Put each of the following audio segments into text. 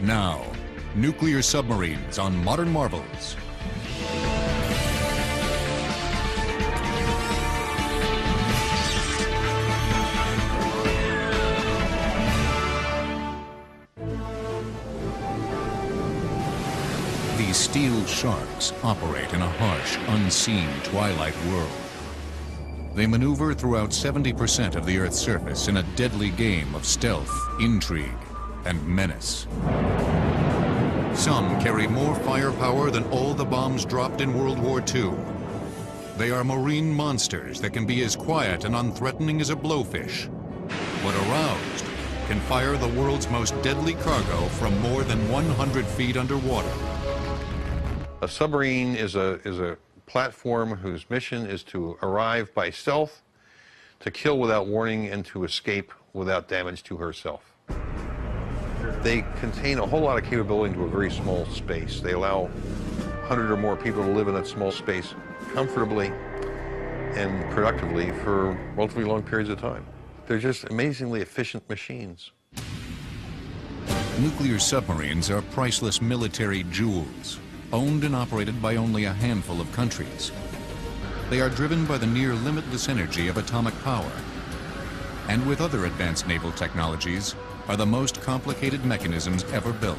Now, nuclear submarines on Modern Marvels. These steel sharks operate in a harsh, unseen twilight world. They maneuver throughout 70% of the Earth's surface in a deadly game of stealth, intrigue, and menace. Some carry more firepower than all the bombs dropped in World War II. They are marine monsters that can be as quiet and unthreatening as a blowfish, but aroused, can fire the world's most deadly cargo from more than 100 feet underwater. A submarine is a platform whose mission is to arrive by stealth, to kill without warning, and to escape without damage to herself. They contain a whole lot of capability into a very small space. They allow 100 or more people to live in that small space comfortably and productively for relatively long periods of time. They're just amazingly efficient machines. Nuclear submarines are priceless military jewels, owned and operated by only a handful of countries. They are driven by the near limitless energy of atomic power, and with other advanced naval technologies, are the most complicated mechanisms ever built.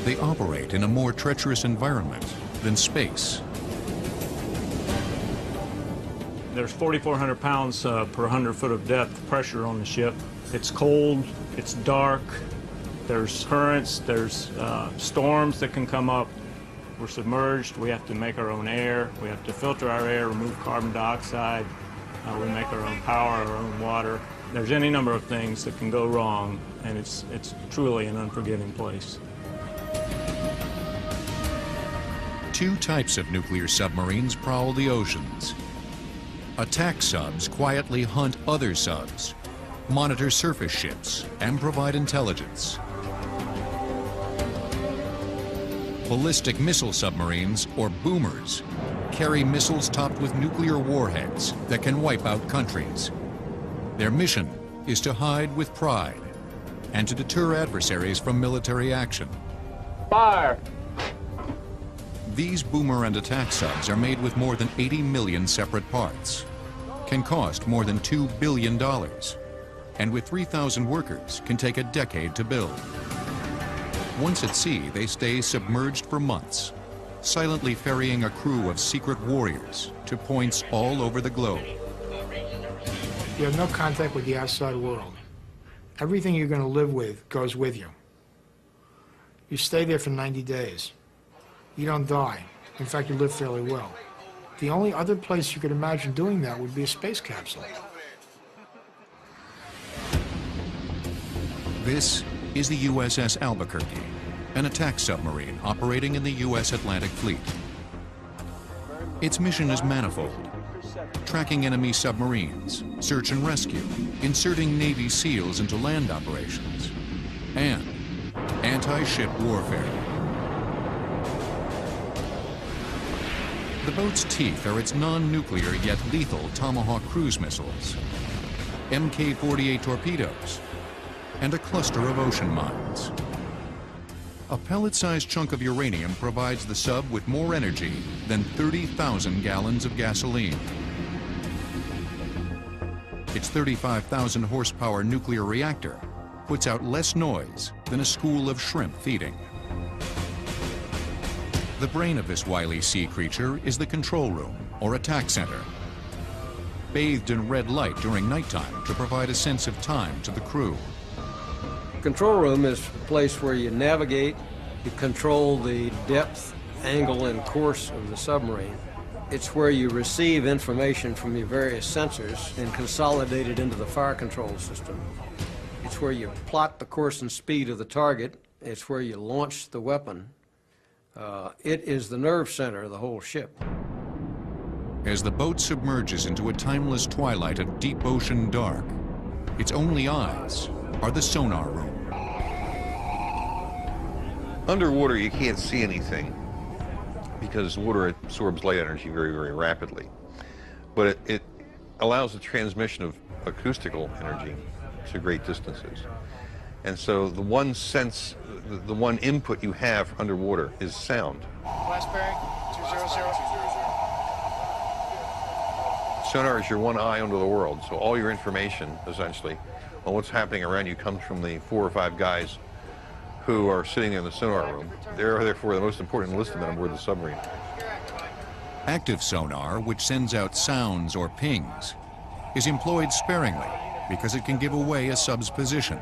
They operate in a more treacherous environment than space. There's 4,400 pounds per 100 foot of depth pressure on the ship. It's cold, it's dark, there's currents, there's storms that can come up. We're submerged, we have to make our own air, we have to filter our air, remove carbon dioxide, we make our own power, our own water. There's any number of things that can go wrong, and it's truly an unforgiving place. Two types of nuclear submarines prowl the oceans. Attack subs quietly hunt other subs, monitor surface ships, and provide intelligence. Ballistic missile submarines, or boomers, carry missiles topped with nuclear warheads that can wipe out countries. Their mission is to hide with pride and to deter adversaries from military action. Fire! These boomer and attack subs are made with more than 80 million separate parts, can cost more than $2 billion, and with 3,000 workers can take a decade to build. Once at sea, they stay submerged for months, silently ferrying a crew of secret warriors to points all over the globe. You have no contact with the outside world. Everything you're going to live with goes with you. You stay there for 90 days. You don't die. In fact, you live fairly well. The only other place you could imagine doing that would be a space capsule. This is the USS Albuquerque, an attack submarine operating in the U.S. Atlantic Fleet. Its mission is manifold: tracking enemy submarines, search and rescue, inserting Navy SEALs into land operations, and anti-ship warfare. The boat's teeth are its non-nuclear yet lethal Tomahawk cruise missiles, Mk-48 torpedoes, and a cluster of ocean mines. A pellet-sized chunk of uranium provides the sub with more energy than 30,000 gallons of gasoline. Its 35,000 horsepower nuclear reactor puts out less noise than a school of shrimp feeding. The brain of this wily sea creature is the control room, or attack center, bathed in red light during nighttime to provide a sense of time to the crew. Control room is a place where you navigate, you control the depth, angle, and course of the submarine. It's where you receive information from your various sensors and consolidate it into the fire control system. It's where you plot the course and speed of the target. It's where you launch the weapon. It is the nerve center of the whole ship. As the boat submerges into a timeless twilight of deep ocean dark, its only eyes are the sonar room. Underwater, you can't see anything because water absorbs light energy very, very rapidly. But it allows the transmission of acoustical energy to great distances. And so the one sense, the one input you have underwater is sound. Last bearing, 200. Sonar is your one eye onto the world, so all your information, essentially, on what's happening around you comes from the 4 or 5 guys who are sitting in the sonar room. They're therefore the most important enlisted men aboard the submarine. Active sonar, which sends out sounds or pings, is employed sparingly because it can give away a sub's position.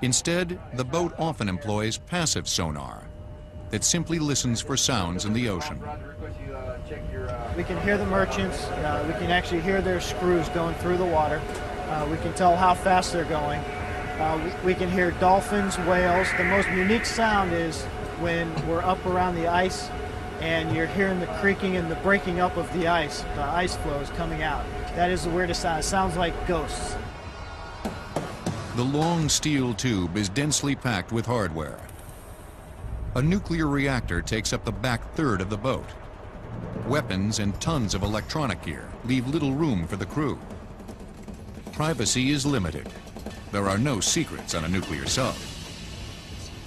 Instead, the boat often employs passive sonar that simply listens for sounds in the ocean. We can hear the merchants. We can actually hear their screws going through the water. We can tell how fast they're going. We can hear dolphins, whales. The most unique sound is when we're up around the ice and you're hearing the creaking and the breaking up of the ice flows coming out. That is the weirdest sound. It sounds like ghosts. The long steel tube is densely packed with hardware. A nuclear reactor takes up the back third of the boat. Weapons and tons of electronic gear leave little room for the crew. Privacy is limited. There are no secrets on a nuclear sub.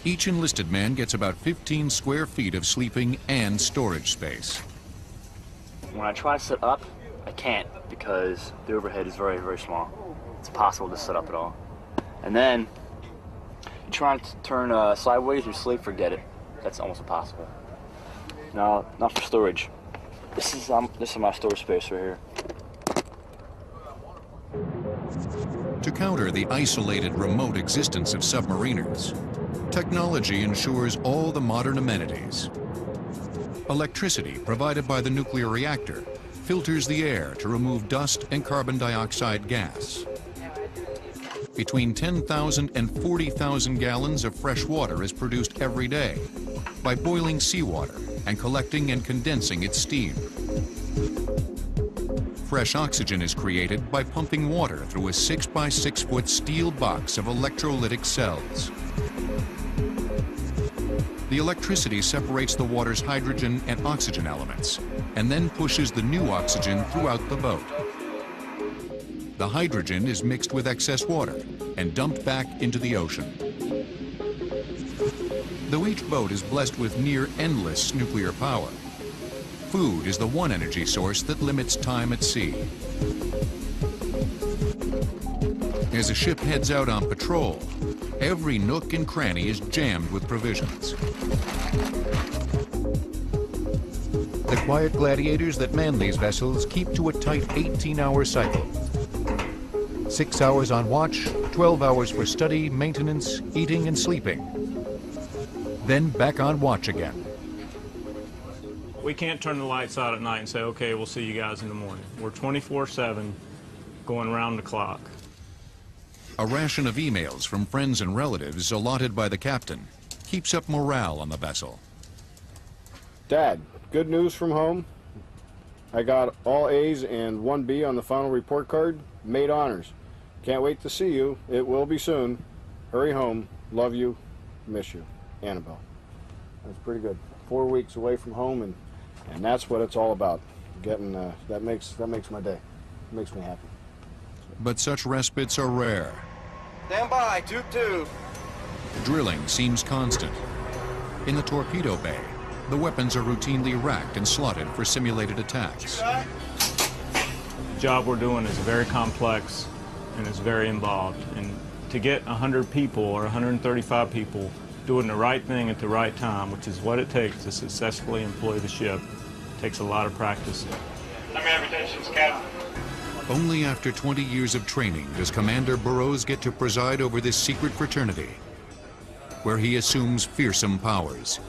Each enlisted man gets about 15 square feet of sleeping and storage space. When I try to sit up, I can't because the overhead is very, very small. It's impossible to sit up at all. And then you try to turn sideways or sleep, forget it. That's almost impossible. No, not for storage. This is my storage space right here. To counter the isolated, remote existence of submariners, technology ensures all the modern amenities. Electricity provided by the nuclear reactor filters the air to remove dust and carbon dioxide gas. Between 10,000 and 40,000 gallons of fresh water is produced every day by boiling seawater and collecting and condensing its steam. Fresh oxygen is created by pumping water through a 6 by 6 foot steel box of electrolytic cells. The electricity separates the water's hydrogen and oxygen elements and then pushes the new oxygen throughout the boat. The hydrogen is mixed with excess water and dumped back into the ocean. Though each boat is blessed with near endless nuclear power, food is the one energy source that limits time at sea. As a ship heads out on patrol, every nook and cranny is jammed with provisions. The quiet gladiators that man these vessels keep to a tight 18-hour cycle. 6 hours on watch, 12 hours for study, maintenance, eating, and sleeping. Then back on watch again. We can't turn the lights out at night and say, okay, we'll see you guys in the morning. We're 24/7 going round the clock. A ration of emails from friends and relatives allotted by the captain keeps up morale on the vessel. Dad, good news from home. I got all A's and 1 B on the final report card. Made honors. Can't wait to see you. It will be soon. Hurry home. Love you. Miss you. Annabelle. That's pretty good. 4 weeks away from home, and that's what it's all about. Getting that makes my day. It makes me happy. But such respites are rare. Stand by, tube 2. Drilling seems constant. In the torpedo bay, the weapons are routinely racked and slotted for simulated attacks. The job we're doing is very complex and it's very involved. And to get 100 people or 135 people doing the right thing at the right time, which is what it takes to successfully employ the ship, takes a lot of practice. Only after 20 years of training does Commander Burroughs get to preside over this secret fraternity, where he assumes fearsome powers.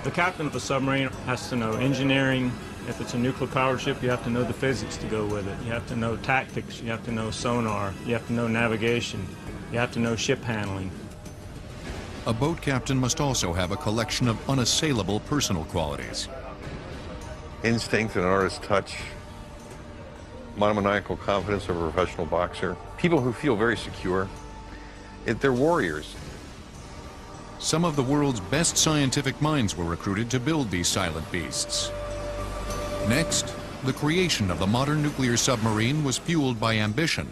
The captain of a submarine has to know engineering. If it's a nuclear-powered ship, you have to know the physics to go with it. You have to know tactics. You have to know sonar. You have to know navigation. You have to know ship handling. A boat captain must also have a collection of unassailable personal qualities. Instinct and artist touch, monomaniacal confidence of a professional boxer. People who feel very secure. They're warriors. Some of the world's best scientific minds were recruited to build these silent beasts. Next, the creation of the modern nuclear submarine was fueled by ambition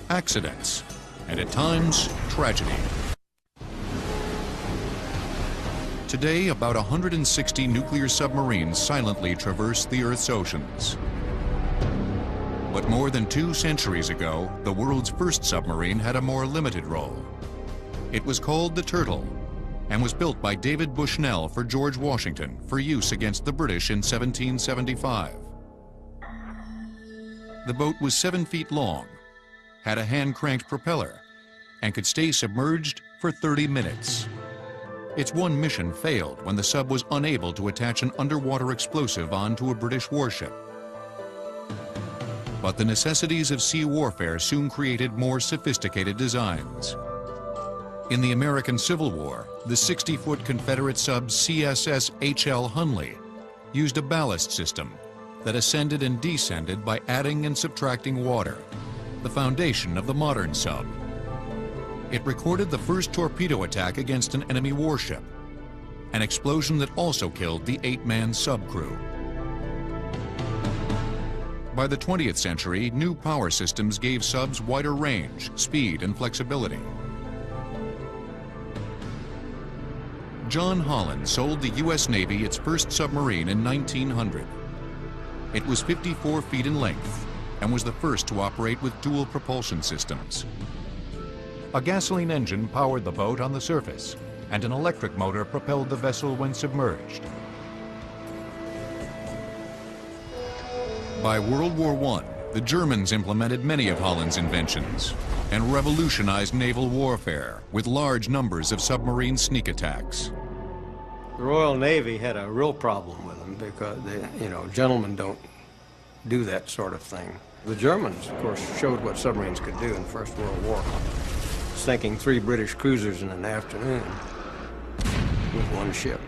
accidents, and at times, tragedy. Today, about 160 nuclear submarines silently traverse the Earth's oceans. But more than 2 centuries ago, the world's first submarine had a more limited role. It was called the Turtle and was built by David Bushnell for George Washington for use against the British in 1775. The boat was 7 feet long, had a hand-cranked propeller, and could stay submerged for 30 minutes. Its one mission failed when the sub was unable to attach an underwater explosive onto a British warship. But the necessities of sea warfare soon created more sophisticated designs. In the American Civil War, the 60-foot Confederate sub CSS H.L. Hunley used a ballast system that ascended and descended by adding and subtracting water, the foundation of the modern sub. It recorded the first torpedo attack against an enemy warship, an explosion that also killed the 8-man subcrew. By the 20th century, new power systems gave subs wider range, speed, and flexibility. John Holland sold the U.S. Navy its first submarine in 1900. It was 54 feet in length and was the first to operate with dual propulsion systems. A gasoline engine powered the boat on the surface, and an electric motor propelled the vessel when submerged. By World War I, the Germans implemented many of Holland's inventions and revolutionized naval warfare with large numbers of submarine sneak attacks. The Royal Navy had a real problem with them because, gentlemen don't do that sort of thing. The Germans, of course, showed what submarines could do in the First World War, sinking 3 British cruisers in an afternoon with one ship.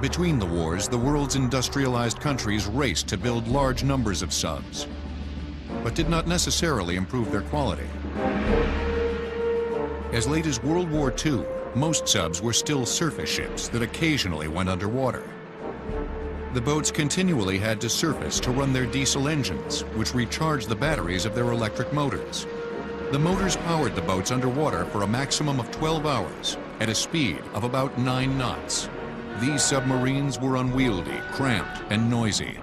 Between the wars, the world's industrialized countries raced to build large numbers of subs, but did not necessarily improve their quality. As late as World War II, most subs were still surface ships that occasionally went underwater. The boats continually had to surface to run their diesel engines, which recharged the batteries of their electric motors. The motors powered the boats underwater for a maximum of 12 hours at a speed of about 9 knots. These submarines were unwieldy, cramped, and noisy.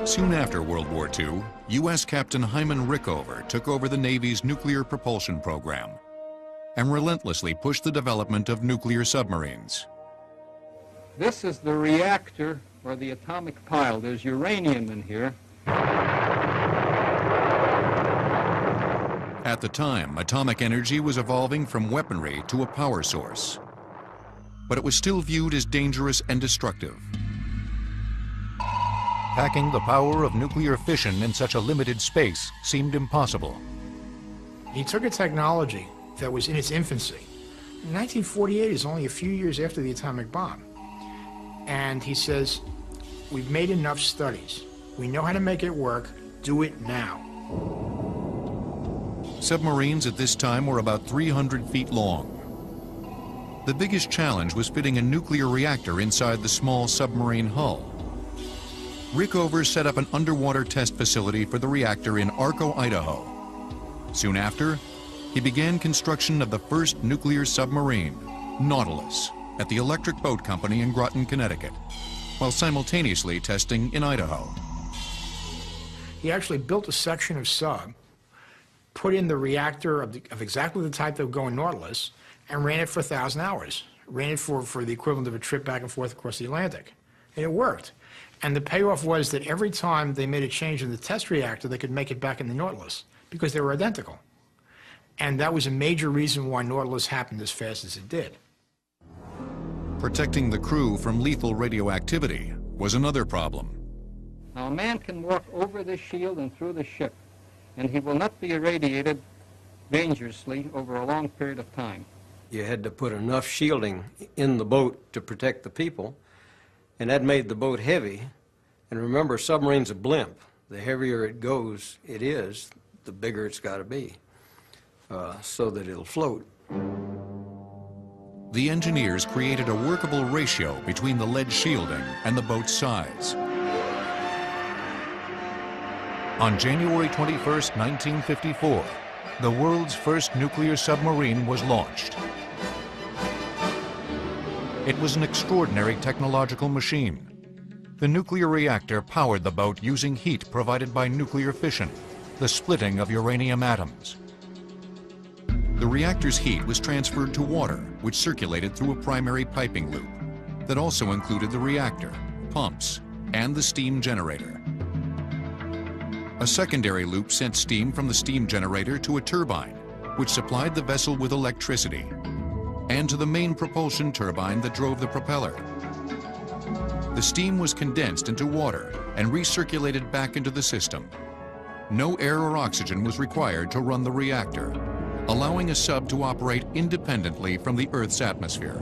Soon after World War II, U.S. Captain Hyman Rickover took over the Navy's nuclear propulsion program and relentlessly pushed the development of nuclear submarines. This is the reactor, or the atomic pile. There's uranium in here. At the time, atomic energy was evolving from weaponry to a power source, but it was still viewed as dangerous and destructive. Packing the power of nuclear fission in such a limited space seemed impossible. He took a technology that was in its infancy. 1948 is only a few years after the atomic bomb. And he says, we've made enough studies. We know how to make it work. Do it now. Submarines at this time were about 300 feet long. The biggest challenge was fitting a nuclear reactor inside the small submarine hull. Rickover set up an underwater test facility for the reactor in Arco, Idaho. Soon after, he began construction of the first nuclear submarine, Nautilus, at the Electric Boat Company in Groton, Connecticut, while simultaneously testing in Idaho. He actually built a section of sub, put in the reactor of exactly the type that would go in Nautilus, and ran it for 1,000 hours. Ran it for the equivalent of a trip back and forth across the Atlantic. And it worked. And the payoff was that every time they made a change in the test reactor, they could make it back in the Nautilus, because they were identical. And that was a major reason why Nautilus happened as fast as it did. Protecting the crew from lethal radioactivity was another problem. Now, a man can walk over the shield and through the ship, and he will not be irradiated dangerously over a long period of time. You had to put enough shielding in the boat to protect the people, and that made the boat heavy. And remember, submarine's a blimp. The heavier it goes, the bigger it's got to be, so that it'll float. The engineers created a workable ratio between the lead shielding and the boat's size. On January 21, 1954, the world's first nuclear submarine was launched. It was an extraordinary technological machine. The nuclear reactor powered the boat using heat provided by nuclear fission, the splitting of uranium atoms. The reactor's heat was transferred to water, which circulated through a primary piping loop that also included the reactor, pumps, and the steam generator. A secondary loop sent steam from the steam generator to a turbine, which supplied the vessel with electricity, and to the main propulsion turbine that drove the propeller. The steam was condensed into water and recirculated back into the system. No air or oxygen was required to run the reactor, allowing a sub to operate independently from the Earth's atmosphere.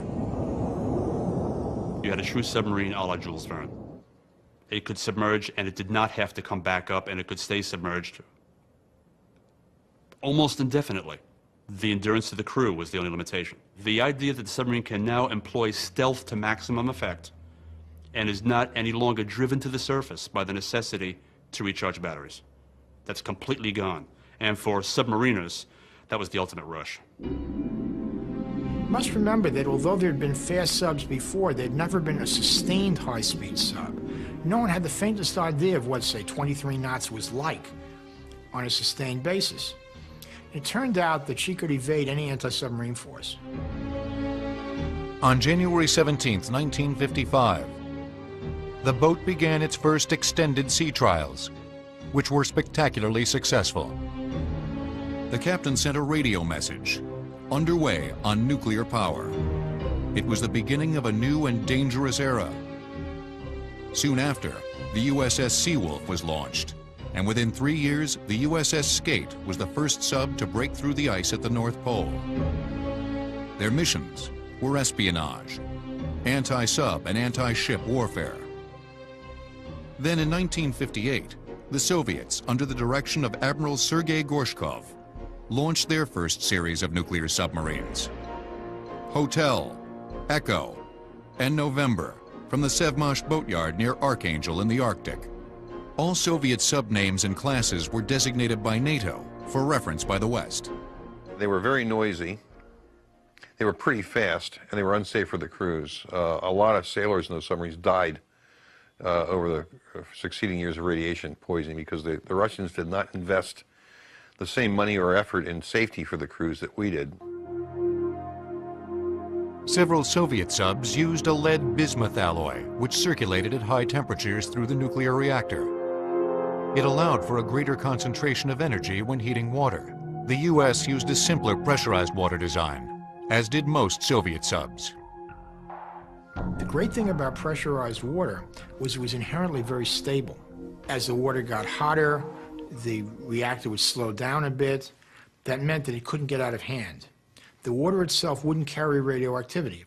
You had a true submarine a la Jules Verne. It could submerge and it did not have to come back up, and it could stay submerged almost indefinitely. The endurance of the crew was the only limitation. The idea that the submarine can now employ stealth to maximum effect and is not any longer driven to the surface by the necessity to recharge batteries. That's completely gone. And for submariners, that was the ultimate rush. You must remember that although there had been fast subs before, there had never been a sustained high-speed sub. No one had the faintest idea of what, say, 23 knots was like on a sustained basis. It turned out that she could evade any anti-submarine force. On January 17, 1955, the boat began its first extended sea trials, which were spectacularly successful. The captain sent a radio message, underway on nuclear power. It was the beginning of a new and dangerous era. Soon after, the USS Seawolf was launched, and within 3 years, the USS Skate was the first sub to break through the ice at the North Pole. Their missions were espionage, anti-sub and anti-ship warfare. Then in 1958, the Soviets, under the direction of Admiral Sergei Gorshkov, launched their first series of nuclear submarines. Hotel, Echo, and November from the Sevmash boatyard near Archangel in the Arctic. All Soviet subnames and classes were designated by NATO for reference by the West. They were very noisy, they were pretty fast, and they were unsafe for the crews. A lot of sailors in those submarines died over the succeeding years of radiation poisoning because the Russians did not invest the same money or effort in safety for the crews that we did. Several Soviet subs used a lead bismuth alloy, which circulated at high temperatures through the nuclear reactor. It allowed for a greater concentration of energy when heating water. The U.S. used a simpler pressurized water design, as did most Soviet subs. The great thing about pressurized water was it was inherently very stable. As the water got hotter, the reactor would slow down a bit. That meant that it couldn't get out of hand. The water itself wouldn't carry radioactivity.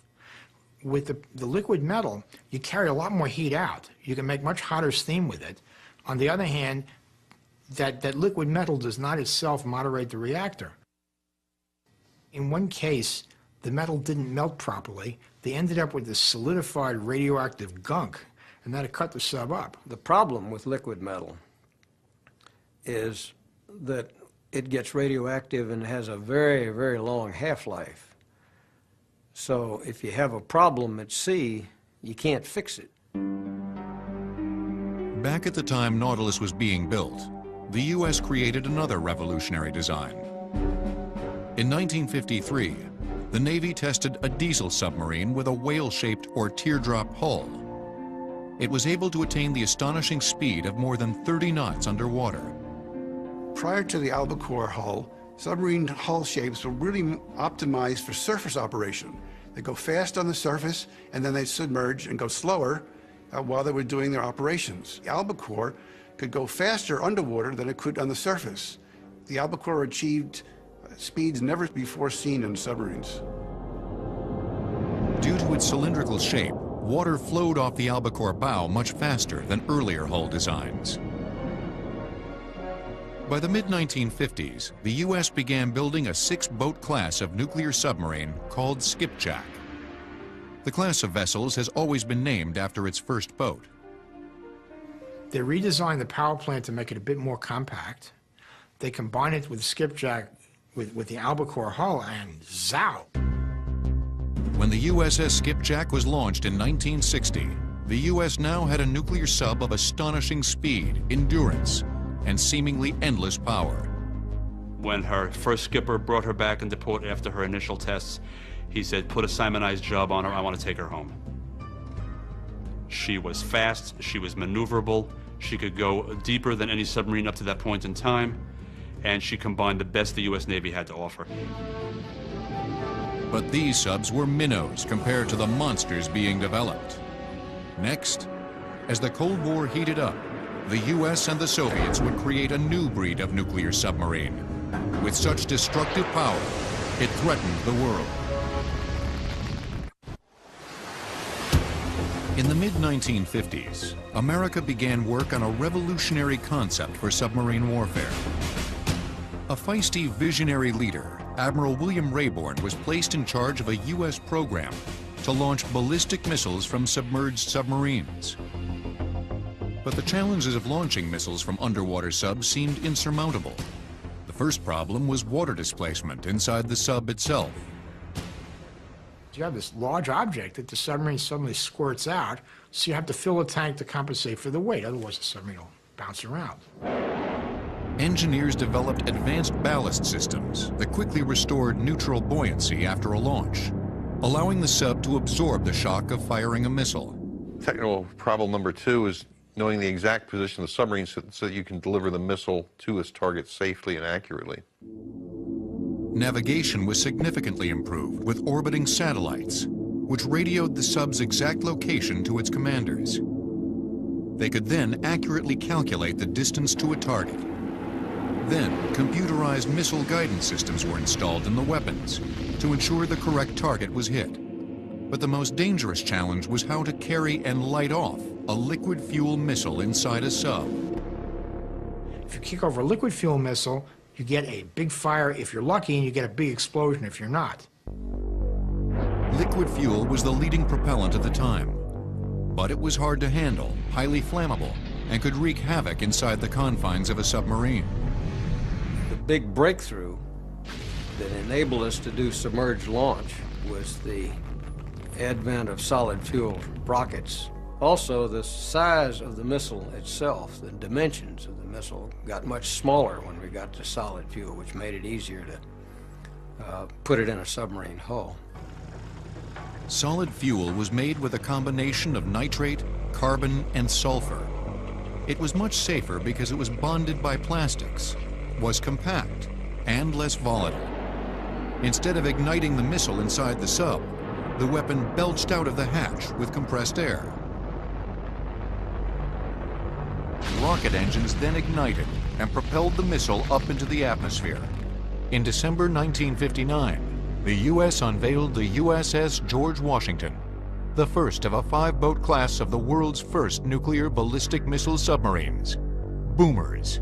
With the liquid metal, you carry a lot more heat out. You can make much hotter steam with it. On the other hand, that liquid metal does not itself moderate the reactor. In one case, the metal didn't melt properly. They ended up with this solidified radioactive gunk, and that cut the sub up. The problem with liquid metal is that it gets radioactive and has a very, very long half-life. So if you have a problem at sea, you can't fix it. Back at the time Nautilus was being built, the U.S. created another revolutionary design. In 1953, the Navy tested a diesel submarine with a whale-shaped or teardrop hull. It was able to attain the astonishing speed of more than 30 knots underwater. Prior to the albacore hull, submarine hull shapes were really optimized for surface operation. They go fast on the surface, and then they submerge and go slower while they were doing their operations. The albacore could go faster underwater than it could on the surface. The albacore achieved speeds never before seen in submarines. Due to its cylindrical shape, water flowed off the albacore bow much faster than earlier hull designs. By the mid-1950s, the U.S. began building a 6-boat class of nuclear submarine called Skipjack. The class of vessels has always been named after its first boat. They redesigned the power plant to make it a bit more compact. They combined it with skipjack with the albacore hull, and zow! When the USS Skipjack was launched in 1960, the U.S. now had a nuclear sub of astonishing speed, endurance, and seemingly endless power. When her first skipper brought her back into port after her initial tests, he said, "Put a Simonized job on her, I want to take her home." She was fast, she was maneuverable, she could go deeper than any submarine up to that point in time, and she combined the best the U.S. Navy had to offer. But these subs were minnows compared to the monsters being developed. Next, as the Cold War heated up, the U.S. and the Soviets would create a new breed of nuclear submarine. With such destructive power, it threatened the world. In the mid-1950s, America began work on a revolutionary concept for submarine warfare. A feisty visionary leader, Admiral William Rayborn, was placed in charge of a U.S. program to launch ballistic missiles from submerged submarines. But the challenges of launching missiles from underwater subs seemed insurmountable. The first problem was water displacement inside the sub itself. You have this large object that the submarine suddenly squirts out, so you have to fill a tank to compensate for the weight, otherwise the submarine will bounce around. Engineers developed advanced ballast systems that quickly restored neutral buoyancy after a launch, allowing the sub to absorb the shock of firing a missile. Technical problem number 2 is knowing the exact position of the submarine so that you can deliver the missile to its target safely and accurately. Navigation was significantly improved with orbiting satellites, which radioed the sub's exact location to its commanders. They could then accurately calculate the distance to a target. Then, computerized missile guidance systems were installed in the weapons to ensure the correct target was hit. But the most dangerous challenge was how to carry and light off a liquid fuel missile inside a sub. If you kick over a liquid fuel missile, you get a big fire if you're lucky, and you get a big explosion if you're not. Liquid fuel was the leading propellant at the time, but it was hard to handle, highly flammable, and could wreak havoc inside the confines of a submarine. The big breakthrough that enabled us to do submerged launch was the advent of solid fuel rockets. Also, the size of the missile itself, the dimensions of the missile, got much smaller when we got to solid fuel, which made it easier to put it in a submarine hull. Solid fuel was made with a combination of nitrate, carbon, and sulfur. It was much safer because it was bonded by plastics, was compact, and less volatile. Instead of igniting the missile inside the sub, the weapon belched out of the hatch with compressed air. Rocket engines then ignited and propelled the missile up into the atmosphere. In December 1959, the U.S. unveiled the USS George Washington, the first of a 5-boat class of the world's first nuclear ballistic missile submarines, boomers.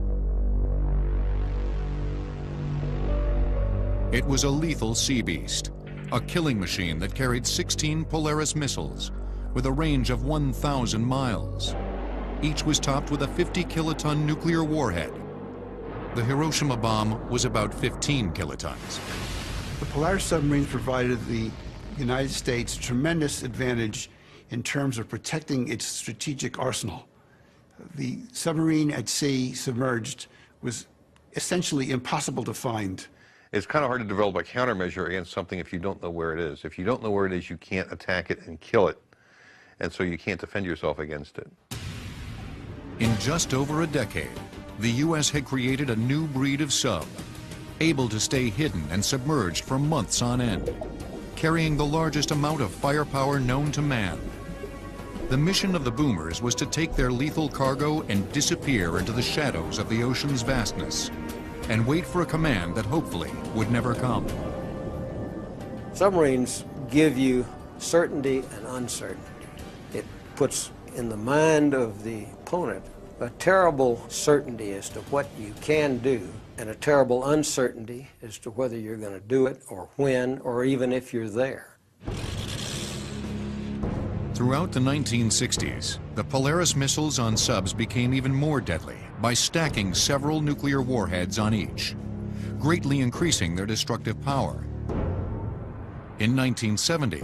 It was a lethal sea beast, a killing machine that carried 16 Polaris missiles with a range of 1,000 miles. Each was topped with a 50-kiloton nuclear warhead. The Hiroshima bomb was about 15 kilotons. The Polaris submarines provided the United States tremendous advantage in terms of protecting its strategic arsenal. The submarine at sea, submerged, was essentially impossible to find. It's kind of hard to develop a countermeasure against something if you don't know where it is. If you don't know where it is, you can't attack it and kill it, and so you can't defend yourself against it. In just over a decade, the U.S. had created a new breed of sub, able to stay hidden and submerged for months on end, carrying the largest amount of firepower known to man. The mission of the boomers was to take their lethal cargo and disappear into the shadows of the ocean's vastness, and wait for a command that hopefully would never come. Submarines give you certainty and uncertainty. It puts in the mind of the opponent a terrible certainty as to what you can do, and a terrible uncertainty as to whether you're going to do it or when or even if you're there. Throughout the 1960s, the Polaris missiles on subs became even more deadly by stacking several nuclear warheads on each, greatly increasing their destructive power. In 1970,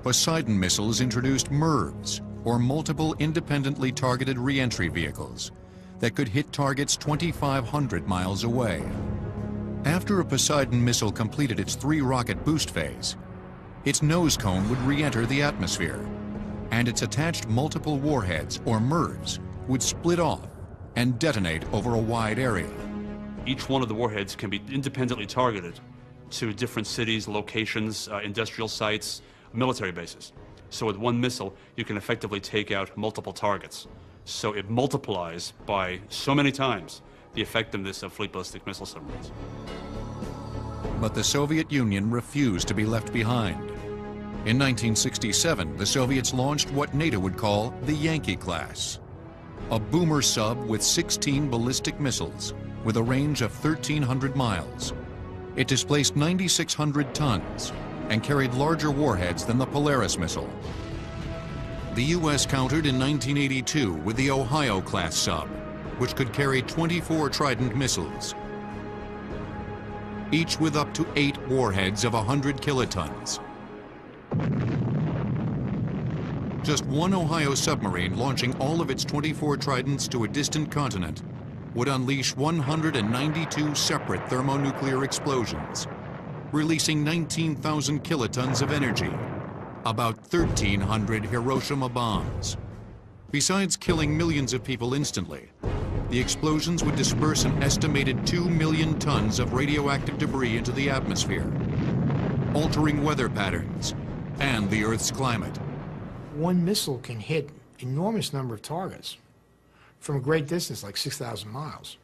Poseidon missiles introduced MIRVs, or multiple independently targeted reentry vehicles, that could hit targets 2,500 miles away. After a Poseidon missile completed its 3-rocket boost phase, its nose cone would re-enter the atmosphere, and its attached multiple warheads, or MIRVs, would split off and detonate over a wide area. Each one of the warheads can be independently targeted to different cities, locations, industrial sites, military bases. So with one missile, you can effectively take out multiple targets. So it multiplies by so many times the effectiveness of fleet ballistic missile submarines. But the Soviet Union refused to be left behind. In 1967, the Soviets launched what NATO would call the Yankee class, a boomer sub with 16 ballistic missiles with a range of 1,300 miles. It displaced 9,600 tons and carried larger warheads than the Polaris missile. The U.S. countered in 1982 with the Ohio-class sub, which could carry 24 Trident missiles, each with up to 8 warheads of 100 kilotons. Just one Ohio submarine launching all of its 24 Tridents to a distant continent would unleash 192 separate thermonuclear explosions, releasing 19,000 kilotons of energy, about 1,300 Hiroshima bombs. Besides killing millions of people instantly, the explosions would disperse an estimated 2 million tons of radioactive debris into the atmosphere, altering weather patterns and the Earth's climate. One missile can hit an enormous number of targets from a great distance, like 6,000 miles.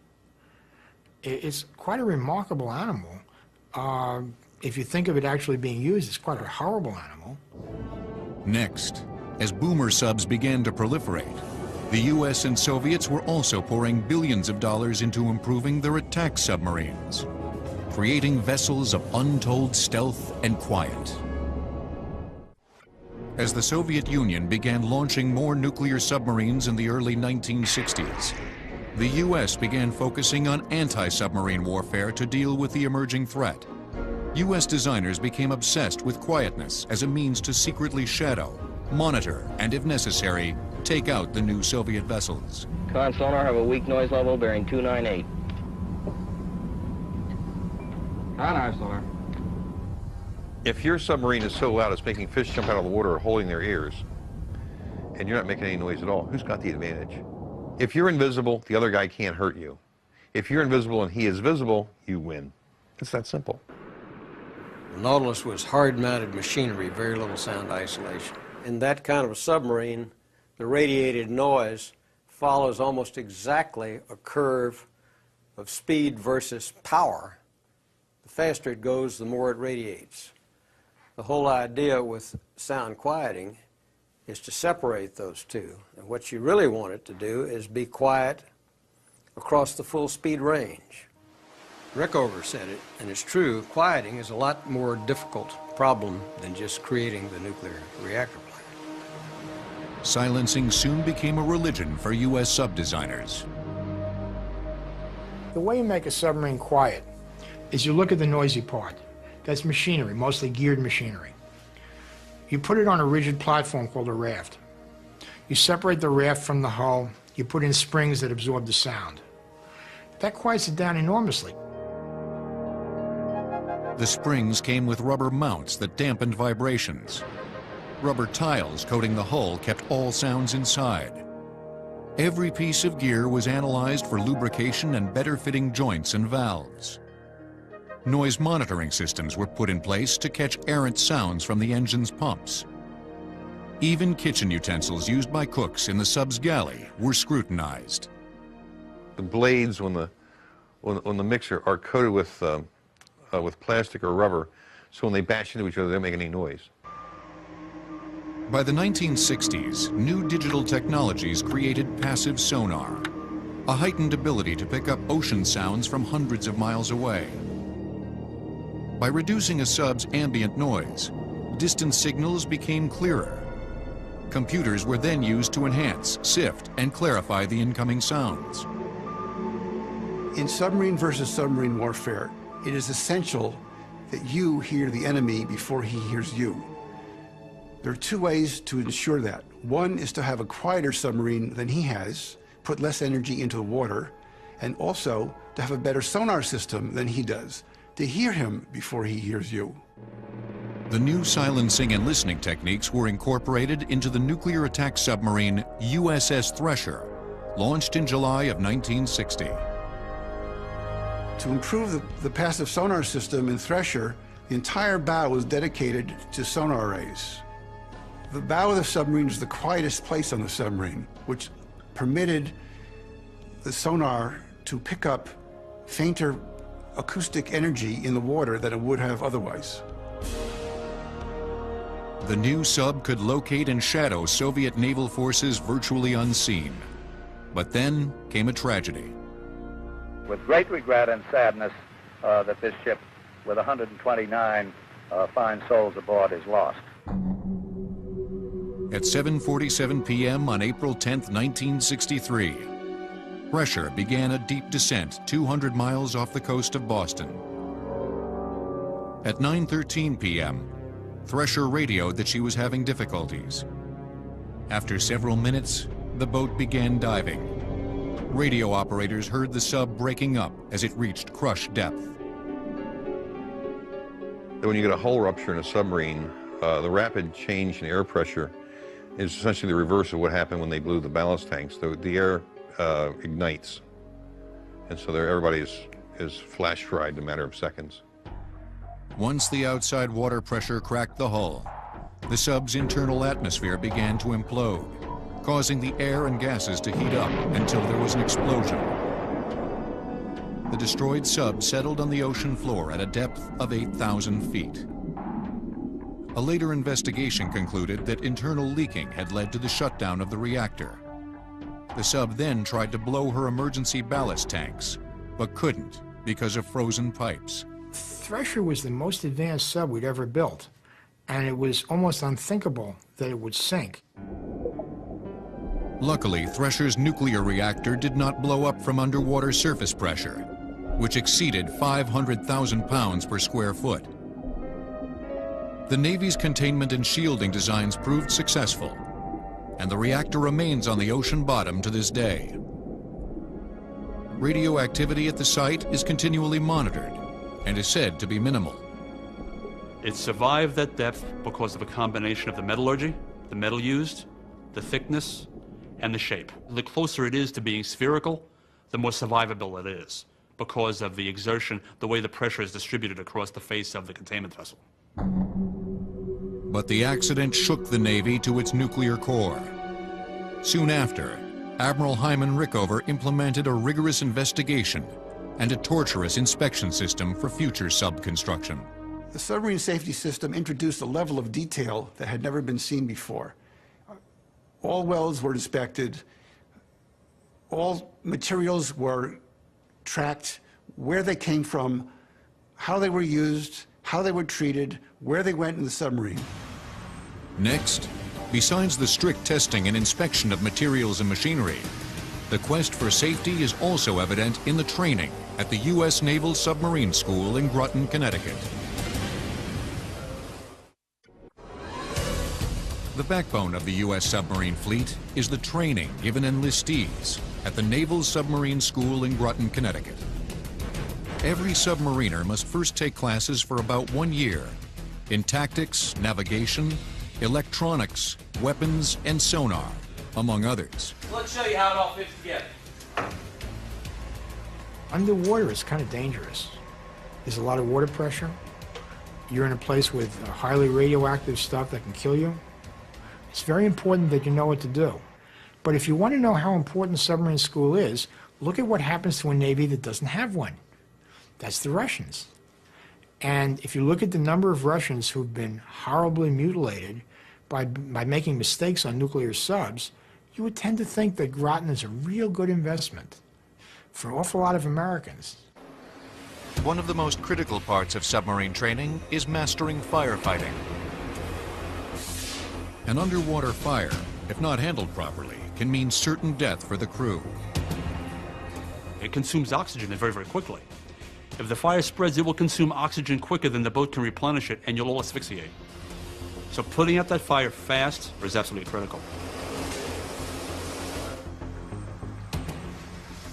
It's quite a remarkable animal. If you think of it actually being used, it's quite a horrible animal. Next, as boomer subs began to proliferate, the US and Soviets were also pouring billions of dollars into improving their attack submarines, creating vessels of untold stealth and quiet. As the Soviet Union began launching more nuclear submarines in the early 1960s, the US began focusing on anti-submarine warfare to deal with the emerging threat. US designers became obsessed with quietness as a means to secretly shadow, monitor, and if necessary, take out the new Soviet vessels. Con sonar have a weak noise level bearing 298. Con sonar. If your submarine is so loud it's making fish jump out of the water or holding their ears, and you're not making any noise at all, who's got the advantage? If you're invisible, the other guy can't hurt you. If you're invisible and he is visible, you win. It's that simple. The Nautilus was hard-mounted machinery, very little sound isolation. In that kind of a submarine, the radiated noise follows almost exactly a curve of speed versus power. The faster it goes, the more it radiates. The whole idea with sound quieting is to separate those two. And what you really want it to do is be quiet across the full speed range. Rickover said it, and it's true, quieting is a lot more difficult problem than just creating the nuclear reactor plant. Silencing soon became a religion for US sub-designers. The way you make a submarine quiet is you look at the noisy part. That's machinery, mostly geared machinery. You put it on a rigid platform called a raft. You separate the raft from the hull, you put in springs that absorb the sound. That quiets it down enormously. The springs came with rubber mounts that dampened vibrations. Rubber tiles coating the hull kept all sounds inside. Every piece of gear was analyzed for lubrication and better fitting joints and valves. Noise monitoring systems were put in place to catch errant sounds from the engine's pumps. Even kitchen utensils used by cooks in the sub's galley were scrutinized. The blades on the mixer are coated with plastic or rubber, so when they bash into each other, they don't make any noise. By the 1960s, new digital technologies created passive sonar, a heightened ability to pick up ocean sounds from hundreds of miles away. By reducing a sub's ambient noise, distant signals became clearer. Computers were then used to enhance, sift, and clarify the incoming sounds. In submarine versus submarine warfare, it is essential that you hear the enemy before he hears you. There are two ways to ensure that. One is to have a quieter submarine than he has, put less energy into the water, and also to have a better sonar system than he does, to hear him before he hears you. The new silencing and listening techniques were incorporated into the nuclear attack submarine USS Thresher, launched in July of 1960. To improve the passive sonar system in Thresher, the entire bow was dedicated to sonar arrays. The bow of the submarine was the quietest place on the submarine, which permitted the sonar to pick up fainter acoustic energy in the water than it would have otherwise. The new sub could locate and shadow Soviet naval forces virtually unseen. But then came a tragedy. With great regret and sadness that this ship with 129 fine souls aboard is lost. At 7:47 p.m. on April 10, 1963, Thresher began a deep descent 200 miles off the coast of Boston. At 9:13 p.m., Thresher radioed that she was having difficulties. After several minutes, the boat began diving. Radio operators heard the sub breaking up as it reached crush depth. When you get a hull rupture in a submarine, the rapid change in air pressure is essentially the reverse of what happened when they blew the ballast tanks. The air ignites, and so everybody is flash fried in a matter of seconds. Once the outside water pressure cracked the hull, the sub's internal atmosphere began to implode, causing the air and gases to heat up until there was an explosion. The destroyed sub settled on the ocean floor at a depth of 8,000 feet. A later investigation concluded that internal leaking had led to the shutdown of the reactor. The sub then tried to blow her emergency ballast tanks, but couldn't because of frozen pipes. Thresher was the most advanced sub we'd ever built, and it was almost unthinkable that it would sink. Luckily, Thresher's nuclear reactor did not blow up from underwater surface pressure, which exceeded 500,000 pounds per square foot. The Navy's containment and shielding designs proved successful, and the reactor remains on the ocean bottom to this day. Radioactivity at the site is continually monitored and is said to be minimal. It survived that depth because of a combination of the metallurgy, the metal used, the thickness, and the shape. The closer it is to being spherical, the more survivable it is because of the exertion, the way the pressure is distributed across the face of the containment vessel. But the accident shook the Navy to its nuclear core. Soon after, Admiral Hyman Rickover implemented a rigorous investigation and a torturous inspection system for future sub construction. The submarine safety system introduced a level of detail that had never been seen before. All welds were inspected, all materials were tracked, where they came from, how they were used, how they were treated, where they went in the submarine. Next, besides the strict testing and inspection of materials and machinery, the quest for safety is also evident in the training at the U.S. Naval Submarine School in Groton, Connecticut. The backbone of the U.S. submarine fleet is the training given enlistees at the Naval Submarine School in Groton, Connecticut. Every submariner must first take classes for about 1 year in tactics, navigation, electronics, weapons, and sonar, among others. Let's show you how it all fits together. Underwater is kind of dangerous. There's a lot of water pressure. You're in a place with highly radioactive stuff that can kill you. It's very important that you know what to do. But if you want to know how important submarine school is, look at what happens to a Navy that doesn't have one. That's the Russians. And if you look at the number of Russians who've been horribly mutilated by making mistakes on nuclear subs, you would tend to think that Groton is a real good investment for an awful lot of Americans. One of the most critical parts of submarine training is mastering firefighting. An underwater fire, if not handled properly, can mean certain death for the crew. It consumes oxygen very, very quickly. If the fire spreads, it will consume oxygen quicker than the boat can replenish it, and you'll all asphyxiate. So putting out that fire fast is absolutely critical.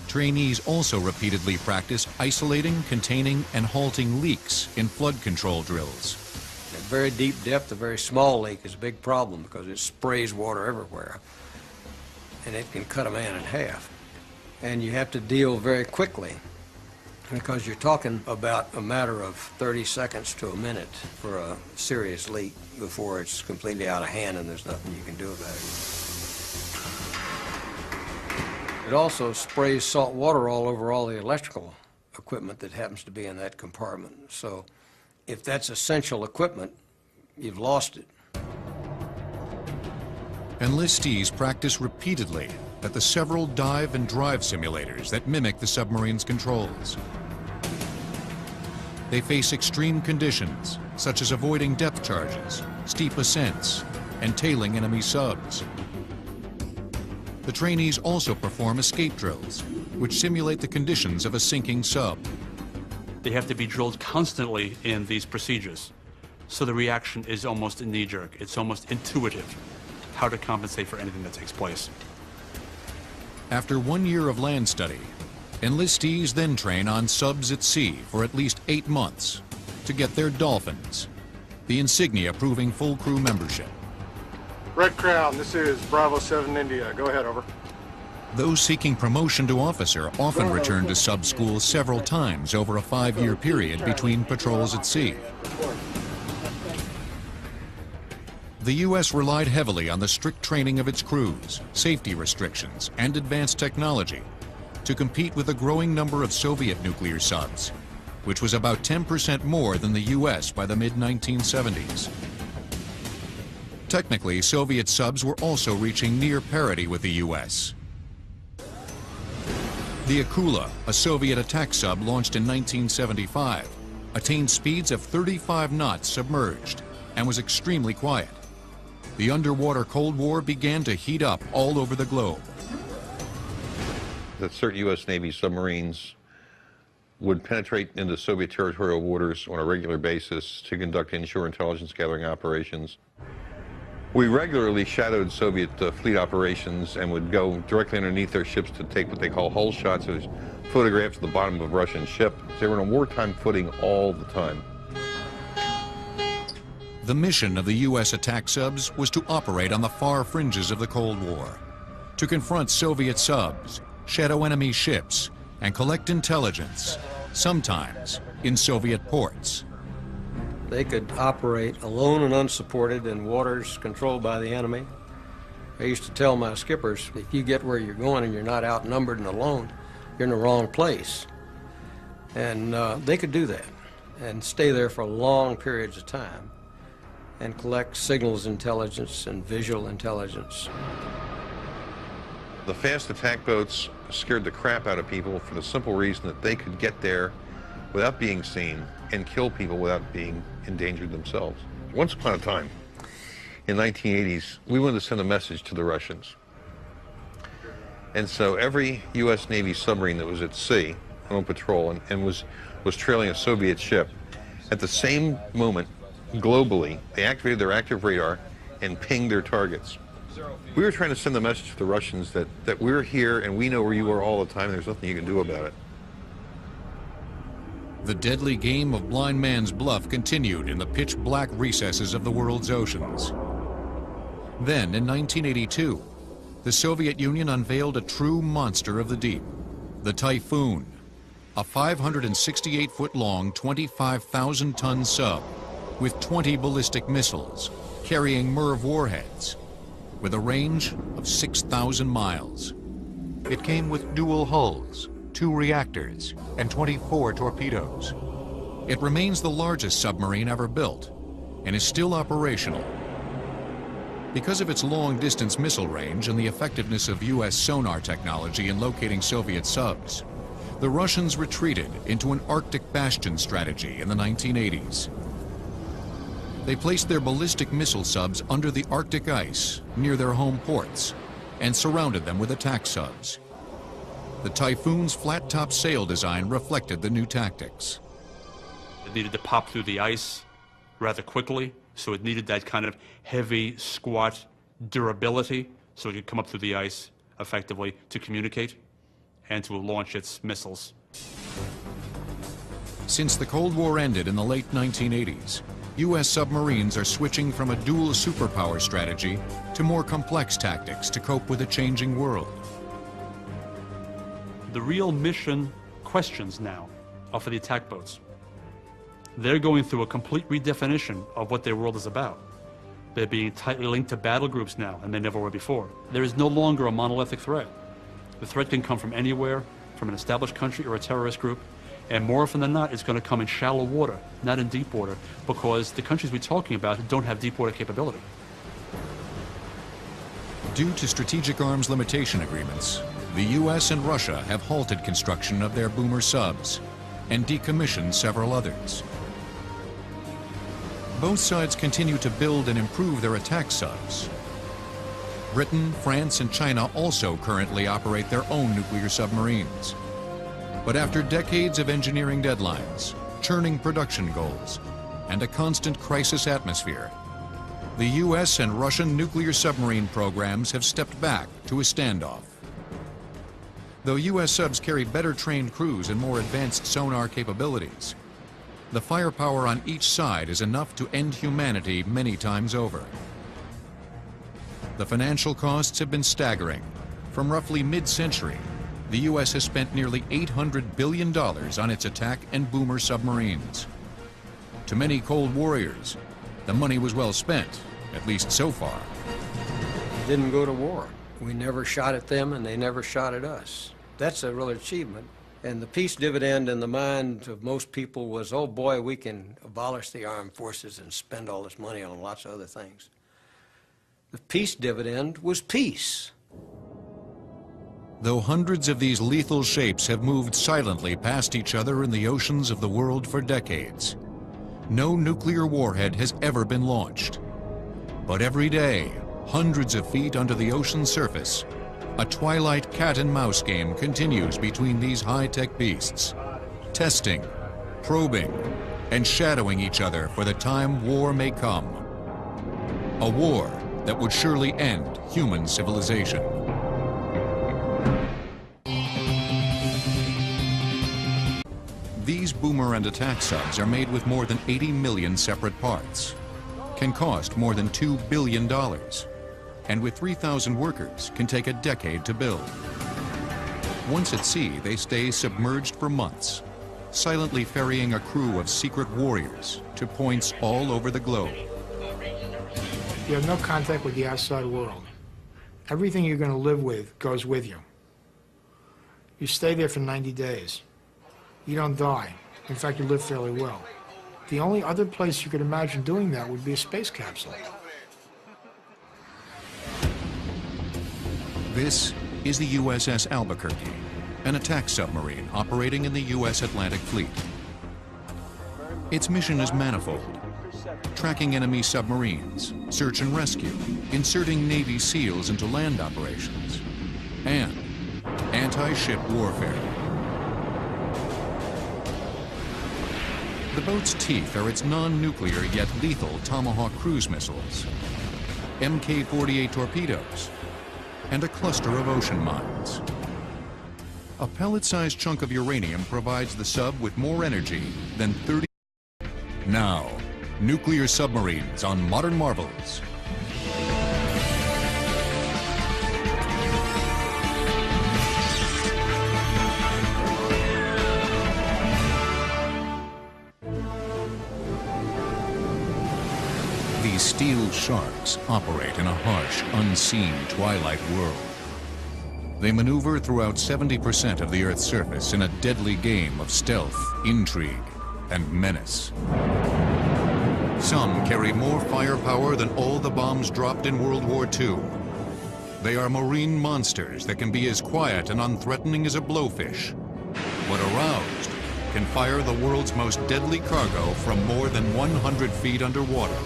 Trainees also repeatedly practice isolating, containing, and halting leaks in flood control drills. At very deep depth, a very small leak is a big problem because it sprays water everywhere, and it can cut a man in half. And you have to deal very quickly because you're talking about a matter of 30 seconds to a minute for a serious leak before it's completely out of hand and there's nothing you can do about it. It also sprays salt water all over all the electrical equipment that happens to be in that compartment. So if that's essential equipment, you've lost it. Enlistees practice repeatedly at the several dive and drive simulators that mimic the submarine's controls. They face extreme conditions, such as avoiding depth charges, steep ascents, and tailing enemy subs. The trainees also perform escape drills, which simulate the conditions of a sinking sub. They have to be drilled constantly in these procedures, so the reaction is almost a knee-jerk. It's almost intuitive how to compensate for anything that takes place. After 1 year of land study, enlistees then train on subs at sea for at least 8 months to get their dolphins, the insignia proving full crew membership. Red Crown, this is Bravo 7 India. Go ahead, over. Those seeking promotion to officer often return to sub school several times over a 5-year period between patrols at sea. The U.S. relied heavily on the strict training of its crews, safety restrictions, and advanced technology to compete with a growing number of Soviet nuclear subs, which was about 10% more than the U.S. by the mid-1970s. Technically, Soviet subs were also reaching near parity with the U.S. The Akula, a Soviet attack sub launched in 1975, attained speeds of 35 knots submerged and was extremely quiet. The underwater Cold War began to heat up all over the globe. That certain U.S. Navy submarines would penetrate into Soviet territorial waters on a regular basis to conduct inshore intelligence gathering operations. We regularly shadowed Soviet fleet operations and would go directly underneath their ships to take what they call hull shots, or photographs of the bottom of a Russian ship. They were on a wartime footing all the time. The mission of the U.S. attack subs was to operate on the far fringes of the Cold War, to confront Soviet subs, shadow enemy ships, and collect intelligence, sometimes in Soviet ports. They could operate alone and unsupported in waters controlled by the enemy. I used to tell my skippers, if you get where you're going and you're not outnumbered and alone, you're in the wrong place. And they could do that and stay there for long periods of time and collect signals intelligence and visual intelligence. The fast attack boats scared the crap out of people for the simple reason that they could get there without being seen and kill people without being endangered themselves. Once upon a time, in the 1980s, we wanted to send a message to the Russians. And so every U.S. Navy submarine that was at sea, on patrol, and was trailing a Soviet ship, at the same moment, globally, they activated their active radar and pinged their targets. We were trying to send the message to the Russians that we're here and we know where you are all the time and there's nothing you can do about it. The deadly game of blind man's bluff continued in the pitch-black recesses of the world's oceans. Then, in 1982, the Soviet Union unveiled a true monster of the deep, the Typhoon, a 568-foot-long, 25,000-ton sub with 20 ballistic missiles carrying MIRV warheads with a range of 6,000 miles. It came with dual hulls, 2 reactors, and 24 torpedoes. It remains the largest submarine ever built and is still operational. Because of its long-distance missile range and the effectiveness of U.S. sonar technology in locating Soviet subs, the Russians retreated into an Arctic bastion strategy in the 1980s. They placed their ballistic missile subs under the Arctic ice near their home ports and surrounded them with attack subs. The Typhoon's flat-top sail design reflected the new tactics. It needed to pop through the ice rather quickly, so it needed that kind of heavy, squat durability so it could come up through the ice effectively to communicate and to launch its missiles. Since the Cold War ended in the late 1980s, U.S. submarines are switching from a dual superpower strategy to more complex tactics to cope with a changing world. The real mission questions now are for the attack boats. They're going through a complete redefinition of what their world is about. They're being tightly linked to battle groups now, and they never were before. There is no longer a monolithic threat. The threat can come from anywhere, from an established country or a terrorist group, and more often than not, it's going to come in shallow water, not in deep water, because the countries we're talking about don't have deep water capability. Due to strategic arms limitation agreements, the U.S. and Russia have halted construction of their boomer subs and decommissioned several others. Both sides continue to build and improve their attack subs. Britain, France, and China also currently operate their own nuclear submarines. But after decades of engineering deadlines, churning production goals, and a constant crisis atmosphere, the U.S. and Russian nuclear submarine programs have stepped back to a standoff. Though U.S. subs carry better trained crews and more advanced sonar capabilities, the firepower on each side is enough to end humanity many times over. The financial costs have been staggering. From roughly mid-century, the U.S. has spent nearly $800 billion on its attack and boomer submarines. To many cold warriors, the money was well spent, at least so far. Didn't go to war. We never shot at them, and they never shot at us. That's a real achievement. And the peace dividend in the mind of most people was, oh boy, we can abolish the armed forces and spend all this money on lots of other things. The peace dividend was peace. Though hundreds of these lethal shapes have moved silently past each other in the oceans of the world for decades, no nuclear warhead has ever been launched. But every day, hundreds of feet under the ocean's surface, a twilight cat-and-mouse game continues between these high-tech beasts, testing, probing, and shadowing each other for the time war may come. A war that would surely end human civilization. These boomer and attack subs are made with more than 80 million separate parts, can cost more than $2 billion, and with 3,000 workers can take a decade to build. Once at sea, they stay submerged for months, silently ferrying a crew of secret warriors to points all over the globe. You have no contact with the outside world. Everything you're going to live with goes with you. You stay there for 90 days. You don't die. In fact, you live fairly well. The only other place you could imagine doing that would be a space capsule. This is the USS Albuquerque, an attack submarine operating in the U.S. Atlantic Fleet. Its mission is manifold: tracking enemy submarines, search and rescue, inserting Navy SEALs into land operations, and anti-ship warfare. The boat's teeth are its non-nuclear yet lethal Tomahawk cruise missiles, Mk-48 torpedoes, and a cluster of ocean mines. A pellet-sized chunk of uranium provides the sub with more energy than 30. Now, nuclear submarines on Modern Marvels. These steel sharks operate in a harsh, unseen twilight world. They maneuver throughout 70% of the Earth's surface in a deadly game of stealth, intrigue, and menace. Some carry more firepower than all the bombs dropped in World War II. They are marine monsters that can be as quiet and unthreatening as a blowfish, but aroused can fire the world's most deadly cargo from more than 100 feet underwater.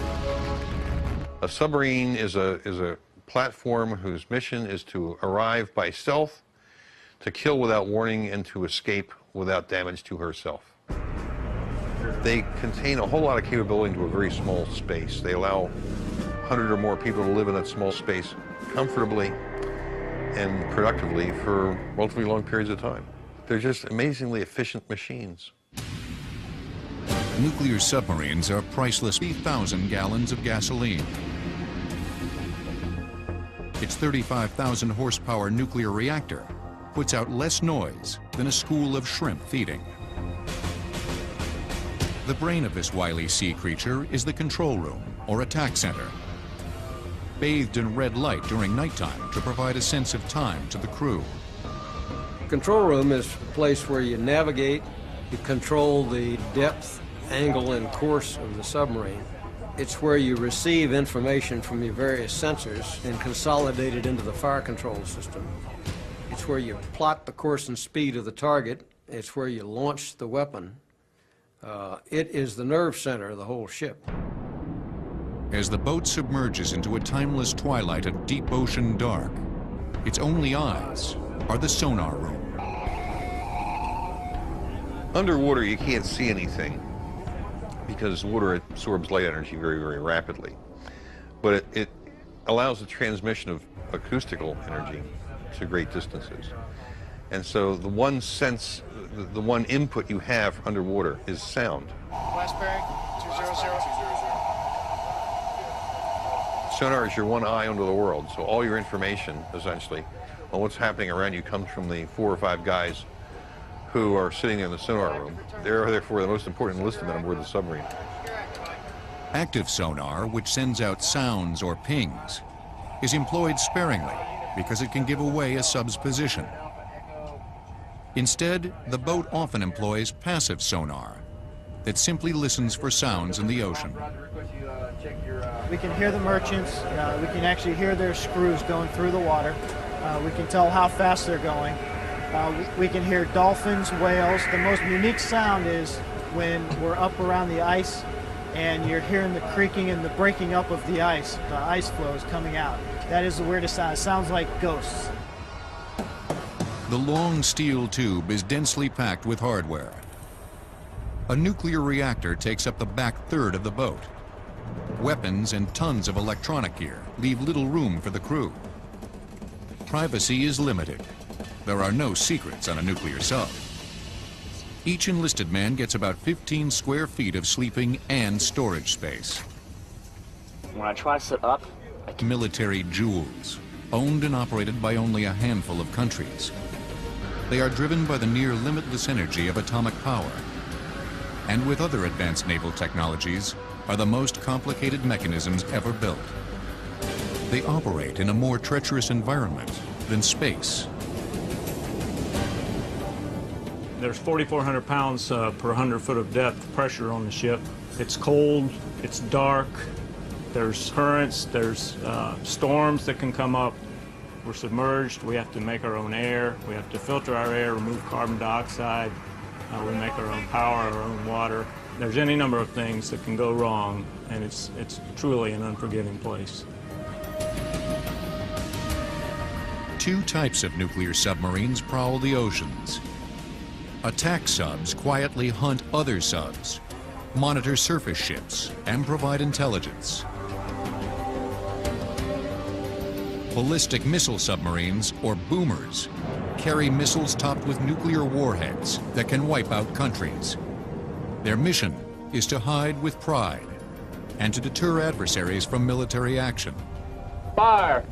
A submarine is a platform whose mission is to arrive by stealth, to kill without warning, and to escape without damage to herself. They contain a whole lot of capability into a very small space. They allow 100 or more people to live in that small space comfortably and productively for relatively long periods of time. They're just amazingly efficient machines. Nuclear submarines are priceless. 3,000 gallons of gasoline. Its 35,000 horsepower nuclear reactor puts out less noise than a school of shrimp feeding. The brain of this wily sea creature is the control room, or attack center, bathed in red light during nighttime to provide a sense of time to the crew. Control room is a place where you navigate, you control the depth, angle, and course of the submarine. It's where you receive information from your various sensors and consolidate it into the fire control system. It's where you plot the course and speed of the target. It's where you launch the weapon. It is the nerve center of the whole ship. As the boat submerges into a timeless twilight of deep ocean dark, its only eyes are the sonar room. Underwater, you can't see anything because water absorbs light energy very, very rapidly. But it allows the transmission of acoustical energy to great distances. And so the one sense, the one input you have underwater is sound. West bearing, 200. Sonar is your one eye onto the world, so all your information, essentially, on what's happening around you comes from the 4 or 5 guys who are sitting in the sonar room. They're therefore the most important enlisted men aboard the submarine. Active sonar, which sends out sounds or pings, is employed sparingly because it can give away a sub's position. Instead, the boat often employs passive sonar that simply listens for sounds in the ocean. We can hear the merchants. We can actually hear their screws going through the water. We can tell how fast they're going. We can hear dolphins, whales. The most unique sound is when we're up around the ice and you're hearing the creaking and the breaking up of the ice flows coming out. That is the weirdest sound. It sounds like ghosts. The long steel tube is densely packed with hardware. A nuclear reactor takes up the back third of the boat. Weapons and tons of electronic gear leave little room for the crew. Privacy is limited. There are no secrets on a nuclear sub. Each enlisted man gets about 15 square feet of sleeping and storage space. When I try to sit up, Military jewels, owned and operated by only a handful of countries. They are driven by the near limitless energy of atomic power, and with other advanced naval technologies, are the most complicated mechanisms ever built. They operate in a more treacherous environment than space. There's 4,400 pounds per 100 foot of depth pressure on the ship. It's cold, it's dark, there's currents, there's storms that can come up. We're submerged, we have to make our own air, we have to filter our air, remove carbon dioxide, we make our own power, our own water. There's any number of things that can go wrong, and it's truly an unforgiving place. 2 types of nuclear submarines prowl the oceans. Attack subs quietly hunt other subs, monitor surface ships, and provide intelligence. Ballistic missile submarines, or boomers, carry missiles topped with nuclear warheads that can wipe out countries. Their mission is to hide with pride and to deter adversaries from military action. Fire!